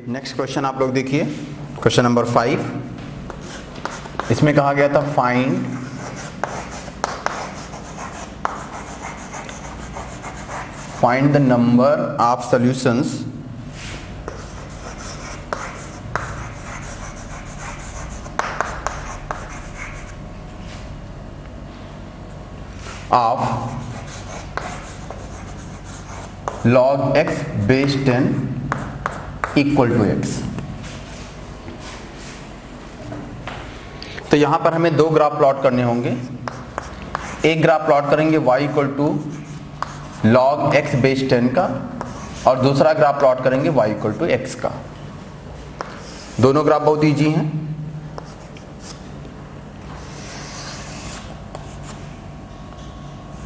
Next question आप लोग देखिए, क्वेश्चन नंबर 5। इसमें कहा गया था find the number of solutions of log x base 10 equal to x। तो यहां पर हमें दो ग्राफ प्लॉट करने होंगे। एक ग्राफ प्लॉट करेंगे y equal to log x base 10 का, और दूसरा ग्राफ प्लॉट करेंगे y इक्वल टू x का। दोनों ग्राफ बहुत ईजी हैं।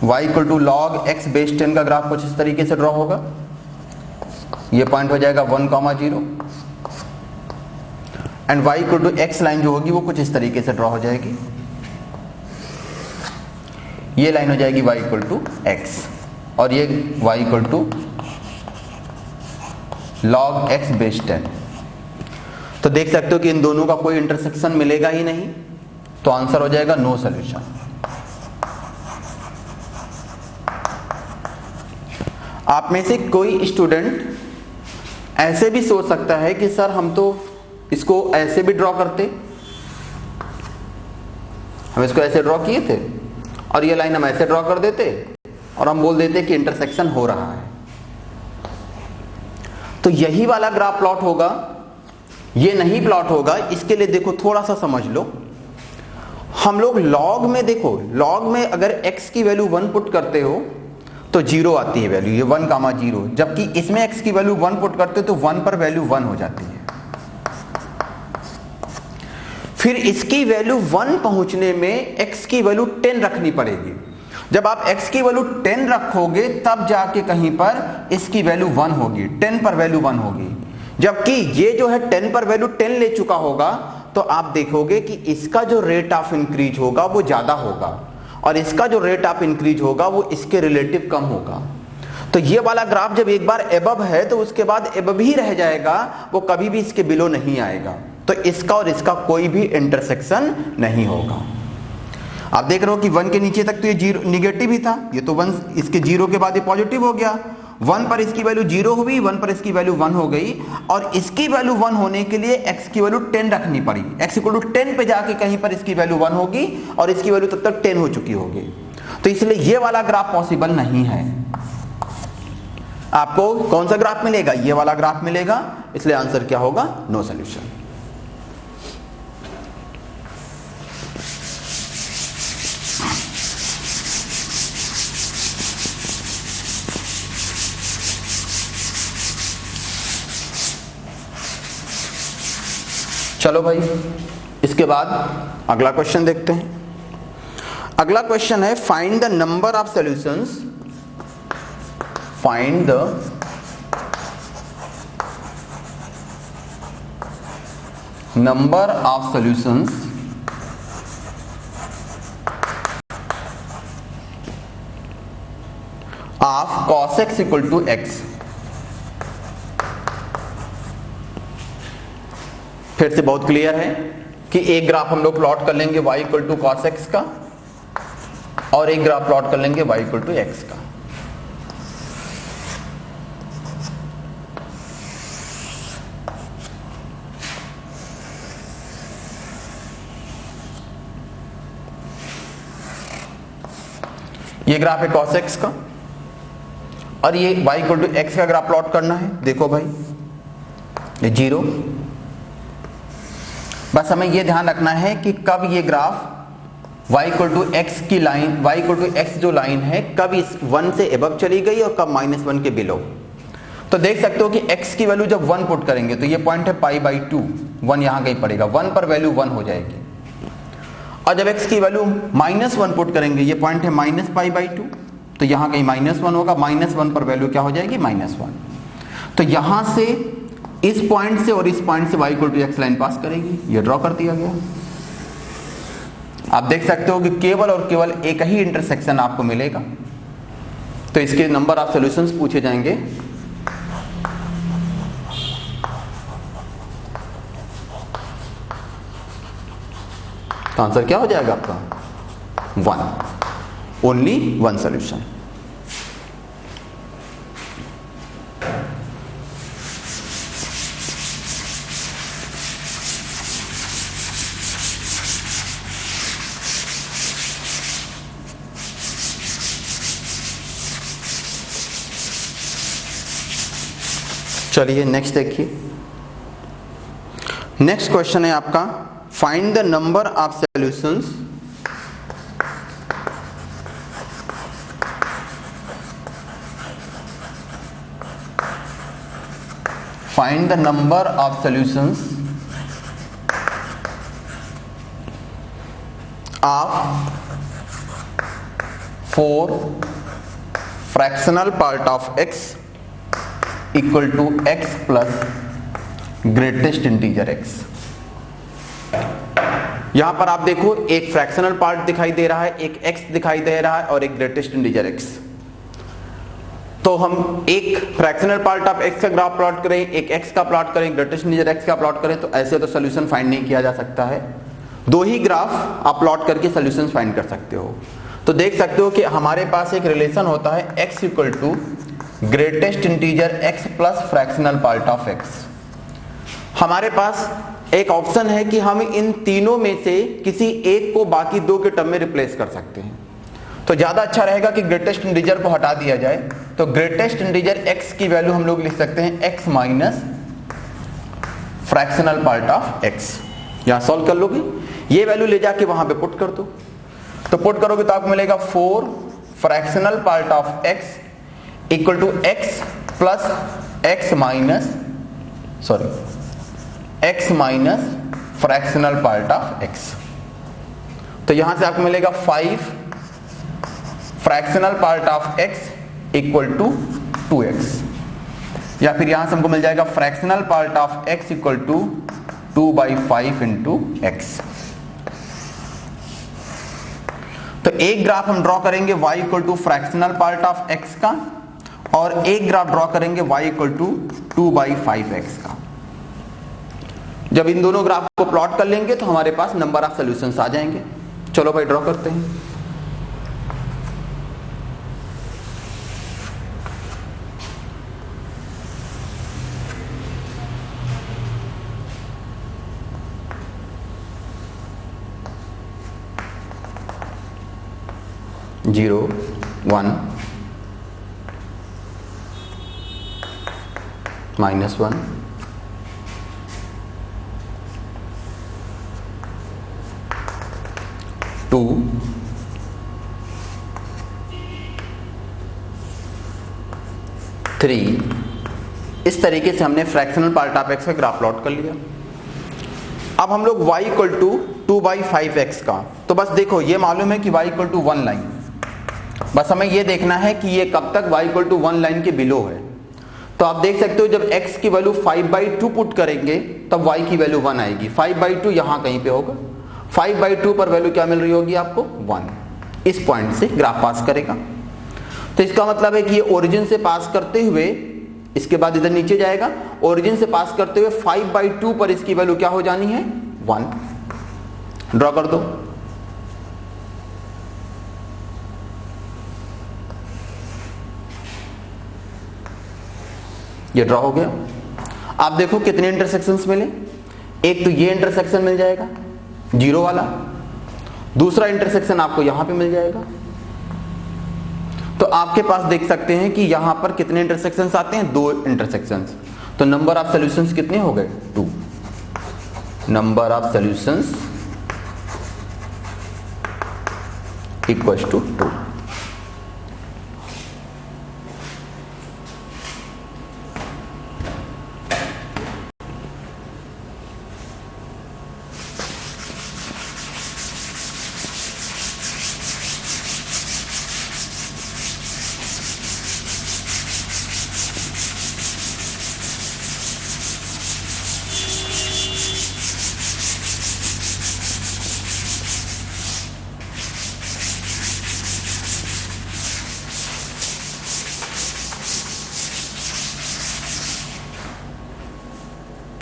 y equal to log x base 10 का ग्राफ कुछ इस तरीके से ड्रॉ होगा। ये पॉइंट हो जाएगा 1,0 and y equal to x line जो होगी वो कुछ इस तरीके से ड्रॉ हो जाएगी। ये लाइन हो जाएगी y इक्वल टू x, और ये y equal to log x base 10। तो देख सकते हो कि इन दोनों का कोई इंटरसेक्शन मिलेगा ही नहीं, तो आंसर हो जाएगा नो सॉल्यूशन। आप में से कोई स्टूडेंट ऐसे भी सोच सकता है कि सर हम तो इसको ऐसे भी ड्रॉ करते, हम इसको ऐसे ड्रॉ किए थे और ये लाइन हम ऐसे ड्रॉ कर देते और हम बोल देते कि इंटरसेक्शन हो रहा है। तो यही वाला ग्राफ प्लॉट होगा, ये नहीं प्लॉट होगा। इसके लिए देखो थोड़ा सा समझ लो। हम लोग लॉग में देखो, लॉग में अगर x की वैल्यू 1 पुट करते हो तो 0 आती है वैल्यू, ये 1,0, जबकि इसमें x की वैल्यू 1 पुट करते तो 1 पर वैल्यू 1 हो जाती है। फिर इसकी वैल्यू 1 पहुंचने में x की वैल्यू 10 रखनी पड़ेगी। जब आप x की वैल्यू 10 रखोगे तब जाके कहीं पर इसकी वैल्यू 1 होगी, 10 पर वैल्यू 1 होगी। जबकि ये जो है 10 पर वैल्यू 10 ले चुका होगा, तो आप देखोगे कि इसका जो रेट ऑफ इंक्रीज होगा वो ज्यादा होगा, और इसका जो रेट ऑफ इंक्रीज होगा वो इसके रिलेटिव कम होगा। तो ये वाला ग्राफ जब एक बार एबव है तो उसके बाद एबव ही रह जाएगा, वो कभी भी इसके बिलो नहीं आएगा। तो इसका और इसका कोई भी इंटरसेक्शन नहीं होगा। आप देख रहे हो कि 1 के नीचे तक तो ये जीरो निगेटिव ही था, ये तो 1 इसके 0 के बाद ये पॉजिटिव हो गया। 1 पर इसकी वैल्यू 0 हुई, 1 पर इसकी वैल्यू 1 हो गई, और इसकी वैल्यू 1 होने के लिए x की वैल्यू 10 रखनी पड़ी। x इक्वल टू 10 पे जाके कहीं पर इसकी वैल्यू 1 होगी और इसकी वैल्यू तब तक 10 हो चुकी होगी। तो इसलिए ये वाला ग्राफ पॉसिबल नहीं है। आपको कौन सा ग्राफ मिलेगा? ये वाला ग्राफ मिलेगा। इसलिए आंसर क्या होगा? No solution. चलो भाई, इसके बाद अगला क्वेश्चन देखते हैं। अगला क्वेश्चन है find the number of solutions, find the number of solutions of cos x equal to x। फिर से बहुत क्लियर है कि एक ग्राफ हम लोग प्लॉट कर लेंगे y equal to cos x का, और एक ग्राफ प्लॉट कर लेंगे y इक्वल टू x का। ये ग्राफ है cos x का, और ये y इक्वल टू x का ग्राफ प्लॉट करना है। देखो भाई, ये 0। बस हमें यह ध्यान रखना है कि कब ये graph y equal to x की line, y equal to x जो लाइन है, कब इस 1 से एबव चली गई और कब -1 के बिलो। तो देख सकते हो कि x की वैल्यू जब 1 पुट करेंगे तो ये पॉइंट है π/2, 1 यहां कहीं पड़ेगा, 1 पर वैल्यू 1 हो जाएगी। और जब x की वैल्यू -1 पुट करेंगे, ये पॉइंट है -π/2, तो यहां कहीं -1 होगा, -1 पर वैल्यू क्या हो जाएगी? -1। तो यहां से इस पॉइंट से और इस पॉइंट से y equal to x line pass करेगी। ये ड्रॉ कर दिया गया। आप देख सकते हो कि केवल और केवल एक ही इंटरसेक्शन आपको मिलेगा। तो इसके नंबर ऑफ सॉल्यूशंस पूछे जाएंगे। तो आंसर क्या हो जाएगा आपका 1, ओनली 1 सॉल्यूशन। चलिए नेक्स्ट देखिए। नेक्स्ट क्वेश्चन है आपका, find the number of solutions find the number of solutions of 4 fractional part of x equal to x plus greatest integer x। यहां पर आप देखो एक फ्रैक्शनल पार्ट दिखाई दे रहा है, एक x दिखाई दे रहा है और एक ग्रेटेस्ट इंटीजर x। तो हम एक फ्रैक्शनल पार्ट ऑफ x का ग्राफ प्लॉट करें, एक x का प्लॉट करें, ग्रेटेस्ट इंटीजर x का प्लॉट करें, तो ऐसे तो सोल्यूशन फाइंड नहीं किया जा सकता है। दो ही ग्राफ आप प्लॉट करके सोल्यूशन फाइंड कर सकते हो। तो देख सकते हो कि हमारे पास एक रिलेशन होता है x equal to greatest integer x plus fractional part of x। हमारे पास एक ऑप्शन है कि हम इन तीनों में से किसी एक को बाकी दो के टर्म में रिप्लेस कर सकते हैं। तो ज्यादा अच्छा रहेगा कि ग्रेटेस्ट इंटीजर को हटा दिया जाए। तो ग्रेटेस्ट इंटीजर x की वैल्यू हम लोग लिख सकते हैं x minus fractional part of x। यहां सॉल्व कर लोगे, ये वैल्यू ले जाके वहां पे पुट कर दो। तो पुट करोगे तो आपको मिलेगा 4 fractional part of x equal to x plus x minus fractional part of x। तो यहां से आपको मिलेगा 5 fractional part of x equal to 2x, या फिर यहां से हमको मिल जाएगा fractional part of x equal to 2/5 into x। तो एक ग्राफ हम ड्रॉ करेंगे y equal to fractional part of x का, और एक ग्राफ ड्रॉ करेंगे y इक्वल टू 2/5x का। जब इन दोनों ग्राफ को प्लॉट कर लेंगे तो हमारे पास नंबर ऑफ सॉल्यूशंस आ जाएंगे। चलो भाई ड्रॉ करते हैं। जीरो 1 -1 2 3। इस तरीके से हमने फ्रैक्शनल पार्ट ऑफ x का ग्राफ प्लॉट कर लिया। अब हम लोग y इक्वल टू 2/5x का, तो बस देखो ये मालूम है कि y इक्वल टू 1 लाइन, बस हमें ये देखना है कि ये कब तक y इक्वल टू 1 लाइन के बिलो है। तो आप देख सकते हो जब x की वैल्यू 5/2 पुट करेंगे तब y की वैल्यू 1 आएगी। 5/2 यहां कहीं पे होगा, 5/2 पर वैल्यू क्या मिल रही होगी आपको 1। इस पॉइंट से ग्राफ पास करेगा। तो इसका मतलब है कि ये ओरिजिन से पास करते हुए इसके बाद इधर नीचे जाएगा, ओरिजिन से पास करते हुए 5/2 पर इसकी वैल्यू क्या हो जानी है 1। ड्रॉ कर दो। ये ड्रॉ हो गया। आप देखो कितने इंटरसेक्शंस मिले। एक तो ये इंटरसेक्शन मिल जाएगा 0 वाला, दूसरा इंटरसेक्शन आपको यहां पे मिल जाएगा। तो आपके पास देख सकते हैं कि यहां पर कितने इंटरसेक्शंस आते हैं, 2 इंटरसेक्शंस। तो नंबर ऑफ सॉल्यूशंस कितने हो गए 2। Number of solutions equals to 2।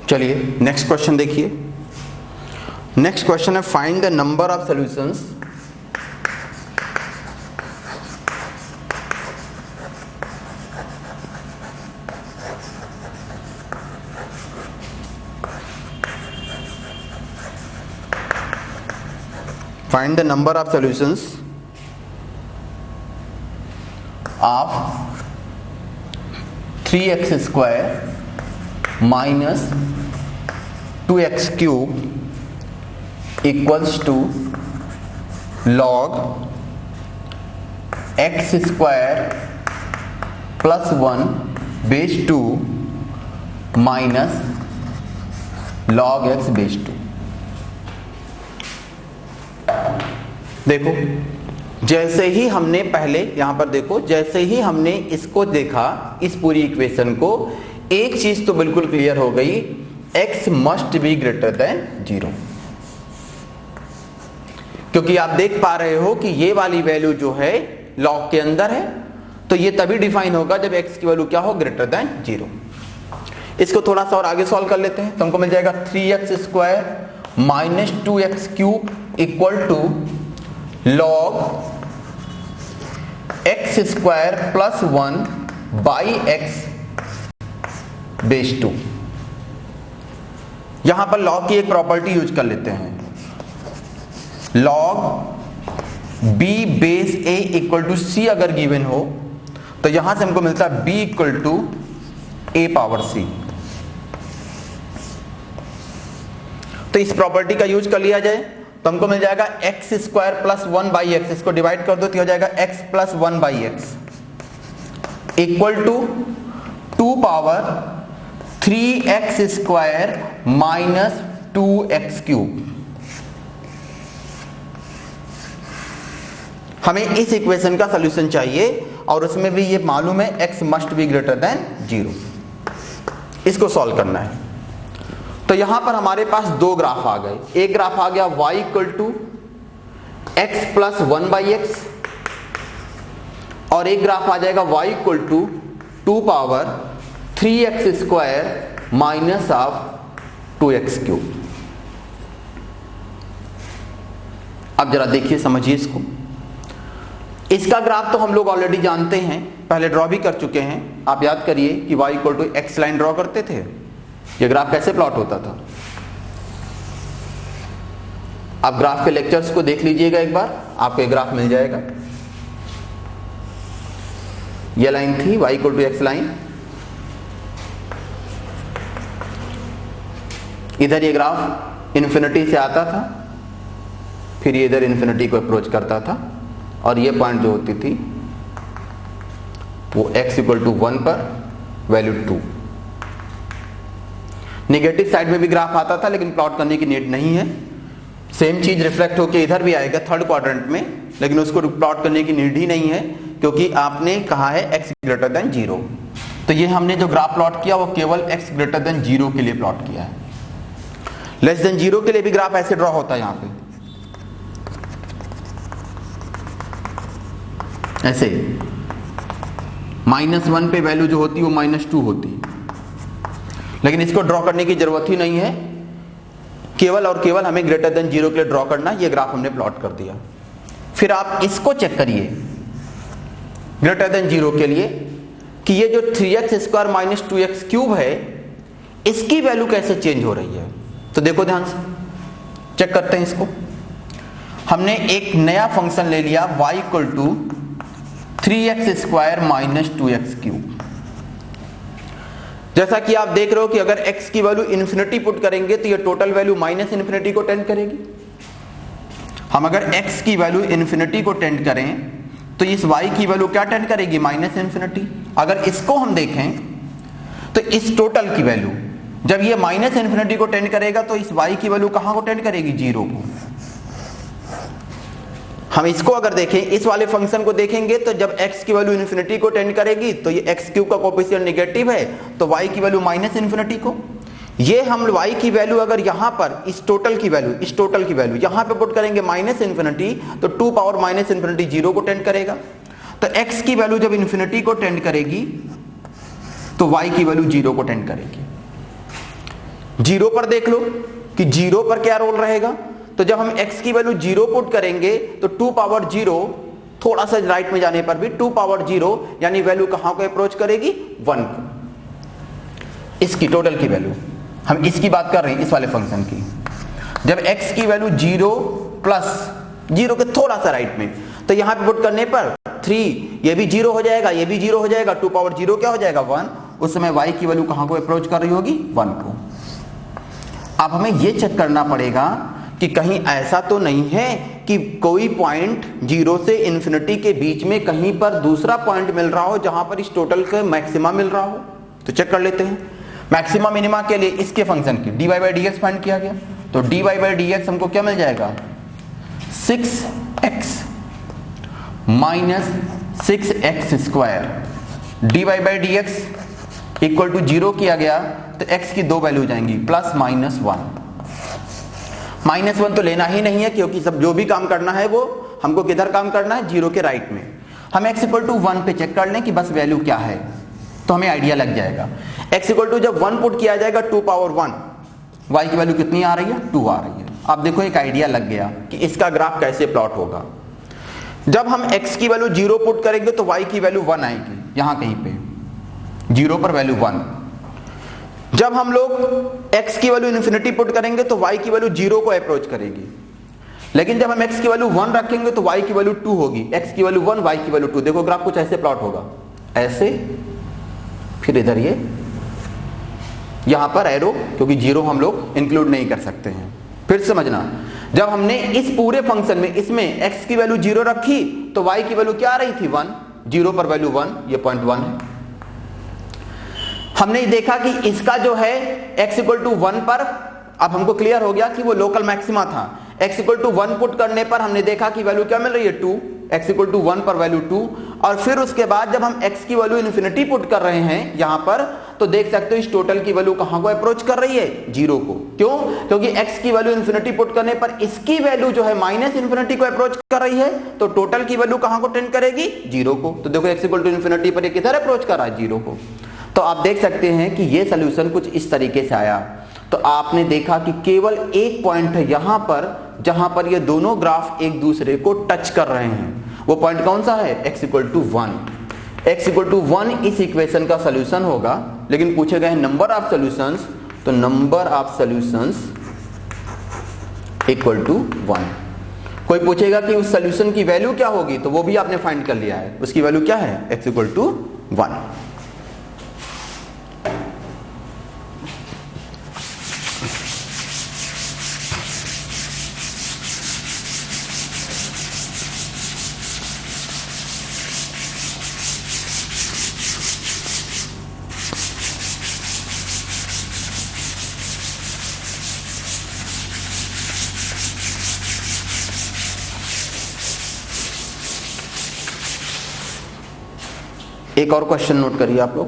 चलिए नेक्स्ट क्वेश्चन देखिए। नेक्स्ट क्वेश्चन है find the number of solutions find the number of solutions of 3x square minus 2x cube equals to log x square plus 1 base 2 minus log x base 2। देखो जैसे ही हमने पहले यहां पर देखो, जैसे ही हमने इसको देखा, इस पूरी इक्वेशन को, एक चीज तो बिल्कुल क्लियर हो गई, x must be greater than 0, क्योंकि आप देख पा रहे हो कि ये वाली वैल्यू जो है लॉग के अंदर है, तो ये तभी डिफाइन होगा जब x की वैल्यू क्या हो, ग्रेटर देन 0। इसको थोड़ा सा और आगे सॉल्व कर लेते हैं, तो हमको मिल जाएगा 3x square minus 2x cube equal to log x square plus 1 by x base 2। यहां पर log की एक प्रॉपर्टी यूज कर लेते हैं, log b base a equal to c अगर गिवन हो तो यहां से हमको मिलता है b equal to a power c। तो इस प्रॉपर्टी का यूज कर लिया जाए तो हमको मिल जाएगा x square plus 1 by x, इसको डिवाइड कर दो तो हो जाएगा x plus 1 by x equal to 2 power 3x square minus 2x cube. हमें इस इक्वेशन का सॉल्यूशन चाहिए और उसमें भी ये मालूम है x must be greater than 0। इसको सॉल्व करना है, तो यहां पर हमारे पास दो ग्राफ आ गए। एक ग्राफ आ गया y equal to x plus 1 by x, और एक ग्राफ आ जाएगा y equal to 2 power 3x square minus of 2x cube. अब जरा देखिए, समझिए इसको। इसका ग्राफ तो हम लोग ऑलरेडी जानते हैं, पहले ड्रॉ भी कर चुके हैं। आप याद करिए कि y equal to x line draw करते थे, ये ग्राफ कैसे प्लॉट होता था। आप ग्राफ के लेक्चर्स को देख लीजिएगा एक बार, आपको एक ग्राफ मिल जाएगा। ये लाइन थी y equal to x line, इधर ये ग्राफ इन्फिनिटी से आता था, फिर ये इधर इन्फिनिटी को अप्रोच करता था, और ये पॉइंट जो होती थी वो x इक्वल टू 1 पर वैल्यू 2। नेगेटिव साइड में भी ग्राफ आता था, लेकिन प्लॉट करने की नीड नहीं है। सेम चीज रिफ्लेक्ट होकर इधर भी आएगा थर्ड क्वाड्रेंट में, लेकिन उसको प्लॉट करने की नीड ही नहीं है, क्योंकि आपने कहा है x ग्रेटर देन 0। तो ये हमने जो ग्राफ प्लॉट किया वो केवल x ग्रेटर देन 0 के लिए प्लॉट किया है। लेस देन 0 के लिए भी ग्राफ ऐसे ड्रॉ होता है, यहां पे ऐसे -1 पे वैल्यू जो होती है वो -2 होती है, लेकिन इसको ड्रॉ करने की जरूरत ही नहीं है, केवल और केवल हमें ग्रेटर देन 0 के लिए ड्रॉ करना। ये ग्राफ हमने प्लॉट कर दिया। फिर आप इसको चेक करिए ग्रेटर देन 0 के लिए कि ये जो 3x square minus 2x cube है, इसकी वैल्यू कैसे चेंज हो रही है। तो देखो ध्यान से चेक करते हैं इसको। हमने एक नया फंक्शन ले लिया y equal to 3x square minus 2x cube. जैसा कि आप देख रहे हो कि अगर x की वैल्यू इन्फिनिटी पुट करेंगे तो ये टोटल वैल्यू माइनस इन्फिनिटी को टेंड करेगी। हम अगर x की वैल्यू इन्फिनिटी को टेंड करें तो इस y की वैल्यू क्या टेंड करेगी, माइनस इन्फिनिटी। अगर इसको हम देखें तो इस टोटल की वैल्यू जब ये माइनस इन्फिनिटी को टेंड करेगा तो इस y की वैल्यू कहां को टेंड करेगी, 0 को। हम इसको अगर देखें, इस वाले फंक्शन को देखेंगे तो जब x की वैल्यू इन्फिनिटी को टेंड करेगी तो ये x क्यूब का कोएफिशिएंट नेगेटिव है, तो y की वैल्यू माइनस इन्फिनिटी को। ये हम y की वैल्यू अगर यहां पर इस टोटल की वैल्यू यहां पे पुट करेंगे माइनस इन्फिनिटी, तो 2 पावर माइनस इन्फिनिटी 0 को टेंड करेगा। तो x की वैल्यू जब इन्फिनिटी को टेंड करेगी तो y की वैल्यू 0 को टेंड करेगी। 0 पर देख लो कि 0 पर क्या रोल रहेगा। तो जब हम x की वैल्यू 0 पुट करेंगे तो 2 पावर 0, थोड़ा सा राइट में जाने पर भी 2 पावर 0 यानी वैल्यू कहां को अप्रोच करेगी, 1 को। इसकी टोटल की वैल्यू, हम इसकी बात कर रहे हैं, इस वाले फंक्शन की। जब x की वैल्यू 0 प्लस 0 के थोड़ा सा राइट में, तो यहां पे पुट करने पर 3, ये भी 0 हो जाएगा, ये भी 0 हो जाएगा, 2 पावर 0 क्या हो जाएगा, 1। उस समय y की वैल्यू कहां को अप्रोच कर रही होगी, 1 को। अब हमें यह चेक करना पड़ेगा कि कहीं ऐसा तो नहीं है कि कोई पॉइंट 0 से इन्फिनिटी के बीच में कहीं पर दूसरा पॉइंट मिल रहा हो जहां पर इस टोटल का मैक्सिमा मिल रहा हो। तो चेक कर लेते हैं। मैक्सिमा मिनिमा के लिए इसके फंक्शन की dy by d x find किया गया, तो dy बाई डी एक्स हमको क्या मिल जाएगा, 6x minus 6x square. dy by d x equal to 0 किया गया तो x की दो वैल्यू जाएंगी, प्लस माइनस 1। -1 तो लेना ही नहीं है, क्योंकि सब जो भी काम करना है वो हमको किधर काम करना है, 0 के राइट में। हम x इक्वल टू 1 पे चेक कर लें कि बस वैल्यू क्या है, तो हमें आइडिया लग जाएगा। x इक्वल टू जब 1 पुट किया जाएगा 2 पावर 1, y की वैल्यू कितनी आ रही है, 2 आ रही है। अब देखो एक आइडिया लग गया कि इसका ग्राफ कैसे प्लॉट होगा। जब हम x की वैल्यू 0 पुट करेंगे तो y की वैल्यू 1 आएगी, यहां कहीं पे 0 पर वैल्यू 1। जब हम लोग x की वैल्यू इन्फिनिटी पुट करेंगे तो y की वैल्यू 0 को अप्रोच करेगी। लेकिन जब हम x की वैल्यू 1 रखेंगे तो y की वैल्यू 2 होगी, x की वैल्यू 1, y की वैल्यू 2। देखो ग्राफ कुछ ऐसे प्लॉट होगा, ऐसे, फिर इधर ये, यहां पर एरो, क्योंकि 0 हम लोग इंक्लूड नहीं कर सकते हैं। फिर समझना, जब हमने इस पूरे फंक्शन में इसमें x की वैल्यू 0 रखी तो y की वैल्यू क्या आ रही थी, 1। 0 पर वैल्यू 1, ये पॉइंट 1 है। हमने देखा कि इसका जो है x इक्वल टू 1 पर, अब हमको क्लियर हो गया कि वो लोकल मैक्सिमा था। x इक्वल टू 1 पुट करने पर हमने देखा कि वैल्यू क्या मिल रही है, 2। x इक्वल टू 1 पर वैल्यू 2। और फिर उसके बाद जब हम x की वैल्यू इन्फिनिटी पुट कर रहे हैं यहां पर, तो देख सकते हो इस टोटल की वैल्यू कहां को अप्रोच कर रही है, 0 को। क्यों, क्योंकि x की वैल्यू इन्फिनिटी पुट करने पर इसकी वैल्यू जो है माइनस इन्फिनिटी को अप्रोच कर रही है, तो टोटल की वैल्यू कहां को टेंड करेगी, 0 को। तो देखो x इक्वल टू इन्फिनिटी पर ये किधर अप्रोच कर रहा है, 0 को। तो आप देख सकते हैं कि ये सोल्यूशन कुछ इस तरीके से आया। तो आपने देखा कि केवल एक पॉइंट है यहां पर जहां पर ये दोनों ग्राफ एक दूसरे को टच कर रहे हैं। वो पॉइंट कौन सा है, x equal to 1। x equal to 1 इस इक्वेशन का सोल्यूशन होगा। लेकिन पूछे गए नंबर ऑफ सोल्यूशंस, तो number of solutions equal to 1। कोई पूछेगा कि उस सोल्यूशन की वैल्यू क्या होगी, तो वो भी आपने फाइंड कर लिया है। उसकी वैल्यू क्या है, x इक्वल टू 1। एक और क्वेश्चन नोट करिए आप लोग।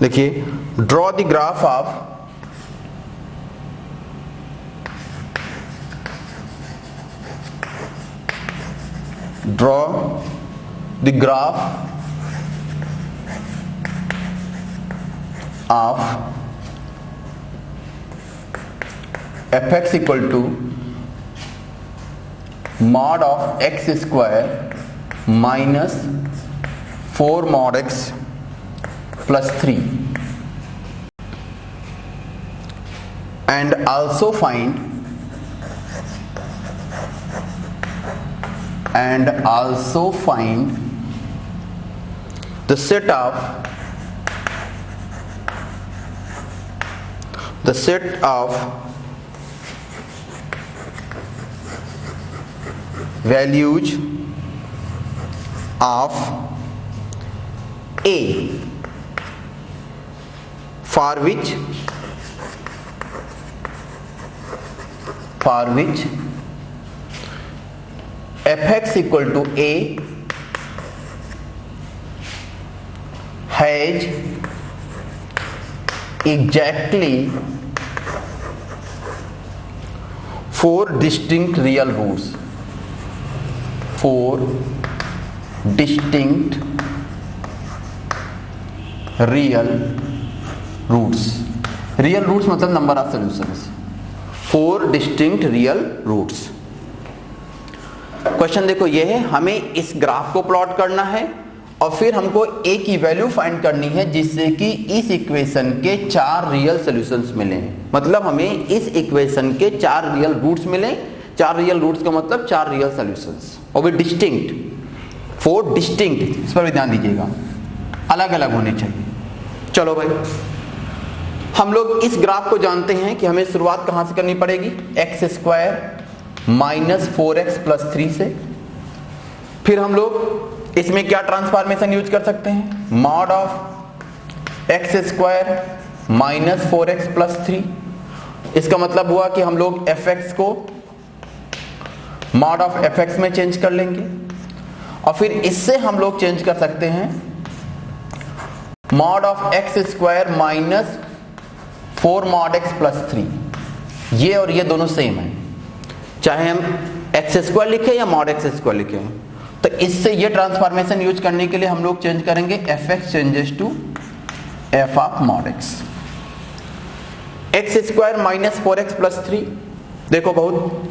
देखिए, draw the graph of of fx equal to mod of x square minus 4 mod x plus 3, and also find the set of values of a for which fx equal to a has exactly 4 distinct real roots. 4 distinct real roots. Real roots मतलब number of solutions. 4 distinct real roots. Question देखो ये है, हमें इस graph को plot करना है और फिर हमको a की वैल्यू फाइंड करनी है जिससे कि इस इक्वेशन के 4 रियल सॉल्यूशंस मिले। मतलब हमें इस इक्वेशन के 4 रियल रूट्स मिले। 4 रियल रूट्स का मतलब 4 रियल सॉल्यूशंस, और भी डिस्टिंक्ट, 4 डिस्टिंक्ट, इस पर भी ध्यान दीजिएगा, अलग अलग होने चाहिए। चलो भाई, हम लोग इस ग्राफ को जानते हैं कि हमें शुरुआत कहां से करनी पड़ेगी, x² माइनस 4x प्लस 3 से। फिर हम लोग इसमें क्या ट्रांसफॉर्मेशन यूज कर सकते हैं, mod of x² minus 4x plus 3। इसका मतलब हुआ कि हम लोग fx को मॉड ऑफ fx में चेंज कर लेंगे, और फिर इससे हम लोग चेंज कर सकते हैं mod of x² minus 4 mod x plus 3। ये और ये दोनों सेम है, चाहे हम x² लिखे या मॉड x² लिखे। तो इससे ये ट्रांसफॉर्मेशन यूज करने के लिए हम लोग चेंज करेंगे fx changes to f of mod x। x² minus 4x plus 3, देखो बहुत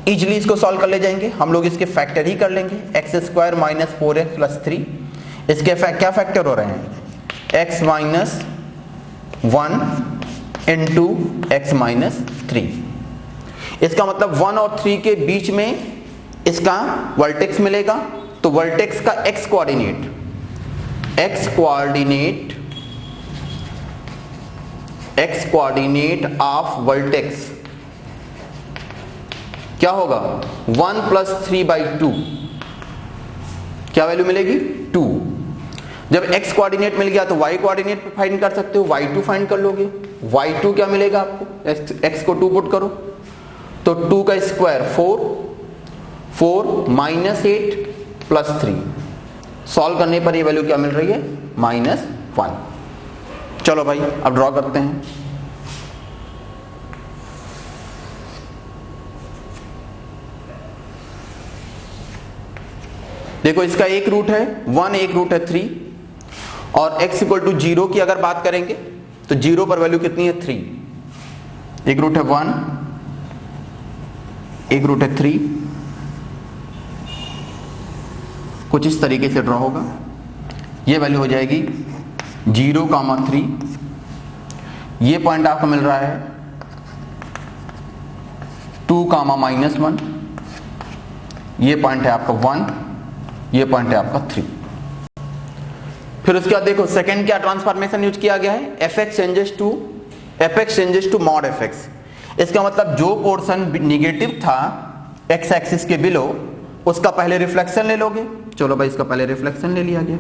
इजिली इसको सॉल्व कर ले जाएंगे हम लोग, इसके फैक्टर ही कर लेंगे। x² माइनस 4x प्लस 3, इसके क्या फैक्टर हो रहे हैं, x minus 1 into x minus 3। इसका मतलब 1 और 3 के बीच में इसका वर्टेक्स मिलेगा, तो वर्टेक्स का x कोऑर्डिनेट ऑफ वर्टेक्स क्या होगा, 1 प्लस 3/2, क्या वैल्यू मिलेगी, 2। जब x कोऑर्डिनेट मिल गया तो y कोऑर्डिनेट फाइंड कर सकते हो, y2 फाइंड कर लोगे। y2 क्या मिलेगा आपको, x को 2 पुट करो तो 2 का स्क्वायर 4 माइनस 8 प्लस 3, सॉल्व करने पर ये वैल्यू क्या मिल रही है, -1। चलो भाई अब ड्रॉ करते हैं। देखो इसका एक रूट है 1, एक रूट है 3, और x इक्वल टू 0 की अगर बात करेंगे तो 0 पर वैल्यू कितनी है, 3। एक रूट है 1, एक रूट है 3, कुछ इस तरीके से ड्रॉ होगा। ये वैल्यू हो जाएगी 0,3। ये पॉइंट आपको मिल रहा है 2,-1। ये पॉइंट है आपका 1, ये पॉइंट है आपका 3। फिर उसके बाद देखो सेकंड क्या ट्रांसफॉर्मेशन यूज किया गया है, fx changes to mod fx। इसका मतलब जो पोर्शन निगेटिव था x एक्सिस के बिलो, उसका पहले रिफ्लेक्शन ले लोगे। चलो भाई इसका पहले रिफ्लेक्शन ले लिया गया,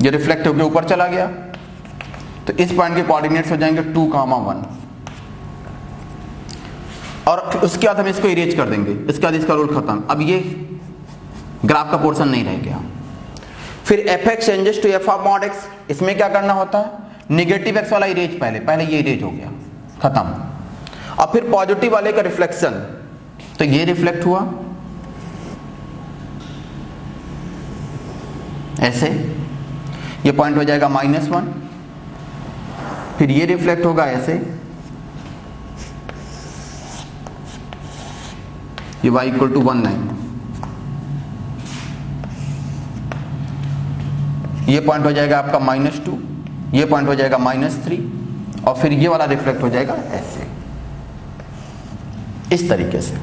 ये रिफ्लेक्ट होकर ऊपर चला गया, तो इस पॉइंट के कोऑर्डिनेट्स हो जाएंगे 2,1, और उसके बाद हम इसको इरेज कर देंगे। इसके बाद इसका रूल खत्म, अब ये ग्राफ का पोर्शन नहीं रह गया। फिर fx changes to f of mod x, इसमें क्या करना होता है, निगेटिव x वाला इरेज पहले ये इरेज हो गया, खत्म। अब फिर पॉजिटिव वाले का रिफ्लेक्शन, तो ये रिफ्लेक्ट हुआ ऐसे, ये पॉइंट हो जाएगा -1। फिर ये रिफ्लेक्ट होगा ऐसे, ये y इक्वल टू 19। ये पॉइंट हो जाएगा आपका -2, ये पॉइंट हो जाएगा -3, और फिर ये वाला रिफ्लेक्ट हो जाएगा ऐसे, इस तरीके से।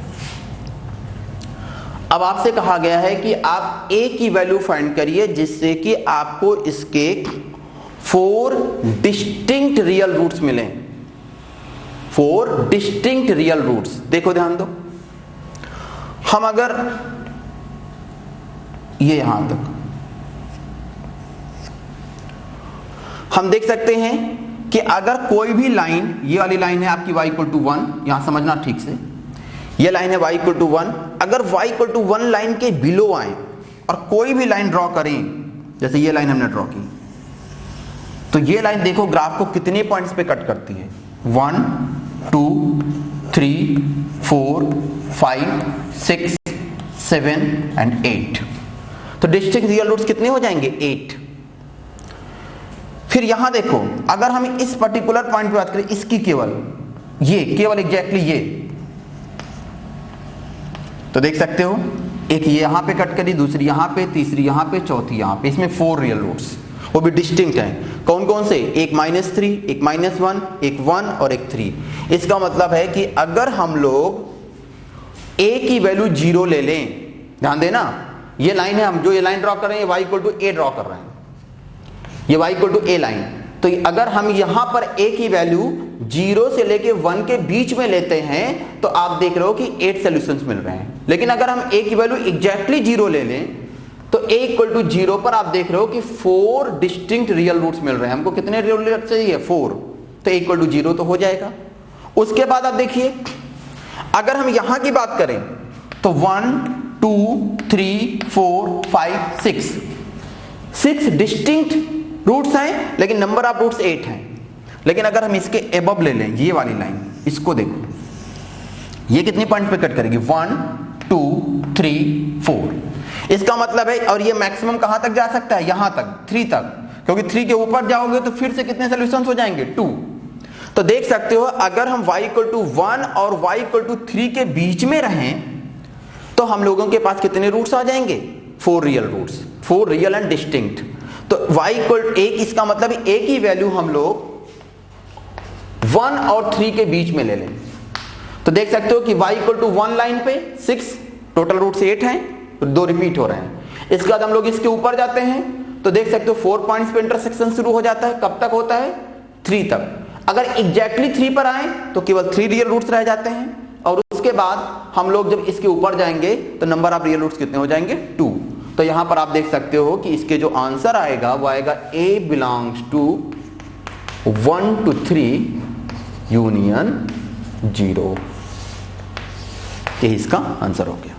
अब आपसे कहा गया है कि आप a की वैल्यू फाइंड करिए जिससे कि आपको इसके 4 डिस्टिंक्ट रियल रूट्स मिलें। 4 डिस्टिंक्ट रियल रूट्स, देखो ध्यान दो, हम अगर ये यहां तक हम देख सकते हैं कि अगर कोई भी लाइन, ये वाली लाइन है आपकी y इक्वल टू 1, यहां समझना ठीक से, ये लाइन है y इक्वल टू 1, अगर y इक्वल टू 1 लाइन के बिलो आए और कोई भी लाइन ड्रॉ करें, जैसे ये लाइन हमने ड्रॉ की, तो ये लाइन देखो ग्राफ को कितने पॉइंट्स पे कट करती है, 1 2 3 4 5 6 7 एंड 8। तो डिस्टिंक्ट रियल रूट्स कितने हो जाएंगे, 8। फिर यहां देखो अगर हम इस पर्टिकुलर पॉइंट पे बात करें, इसकी केवल एग्जैक्टली ये, तो देख सकते हो एक ये यहां पे कट करी, दूसरी यहां पे, तीसरी यहां पे, चौथी यहां पे, इसमें 4 रियल रूट्स, वो भी डिस्टिंक्ट हैं। कौन कौन से, एक -3, एक -1, एक 1 और एक 3। इसका मतलब है कि अगर हम लोग a की वैल्यू 0 ले लें, ध्यान देना ये लाइन है, हम जो ये लाइन ड्रॉ कर रहे हैं y = a ड्रॉ कर रहे हैं, ये y = a लाइन। तो अगर हम यहां पर a की वैल्यू 0 से लेके 1 के बीच में लेते हैं तो आप देख रहे हो कि 8 सॉल्यूशंस मिल रहे हैं। लेकिन अगर हम a की वैल्यू एग्जैक्टली 0 ले लें तो a = 0 पर आप देख रहे हो कि 4 डिस्टिंक्ट रियल रूट्स मिल रहे हैं। हमको कितने रियल रूट्स चाहिए, 4, तो a = 0 तो हो जाएगा। उसके बाद आप देखिए अगर हम यहां की बात करें तो 1 2 3 4 5 6 डिस्टिंक्ट रूट्स हैं, लेकिन नंबर ऑफ रूट्स 8 हैं। लेकिन अगर हम इसके एबव ले लें, ये वाली लाइन, इसको देखो ये कितनी पॉइंट पे कट करेगी, 1 2 3 4। इसका मतलब है, और ये मैक्सिमम कहां तक जा सकता है, यहां तक, 3 तक, क्योंकि 3 के ऊपर जाओगे तो फिर से कितने सॉल्यूशंस हो जाएंगे, 2। तो देख सकते हो अगर हम y = 1 और y = 3 के बीच में रहें तो हम लोगों के पास कितने रूट्स आ जाएंगे, 4 real roots, 4 real and distinct. तो y = 1, इसका मतलब a की वैल्यू हम लोग 1 और 3 के बीच में ले लें तो देख सकते हो कि y = 1 लाइन पे 6, टोटल रूट्स 8 हैं, 2 रिपीट हो रहे हैं। इसके बाद हम लोग इसके ऊपर जाते हैं तो देख सकते हो 4 पॉइंट्स पे इंटरसेक्शन शुरू हो जाता है, कब तक होता है, 3 तक। अगर एग्जैक्टली 3 पर आए तो केवल 3 रियल रूट्स रह जाते हैं, और उसके बाद हम लोग जब इसके ऊपर जाएंगे तो नंबर ऑफ रियल रूट्स कितने हो जाएंगे, 2। तो यहां पर आप देख सकते हो कि इसके जो आंसर आएगा वो आएगा a belongs to 1 to 3 union 0। यही इसका आंसर हो गया।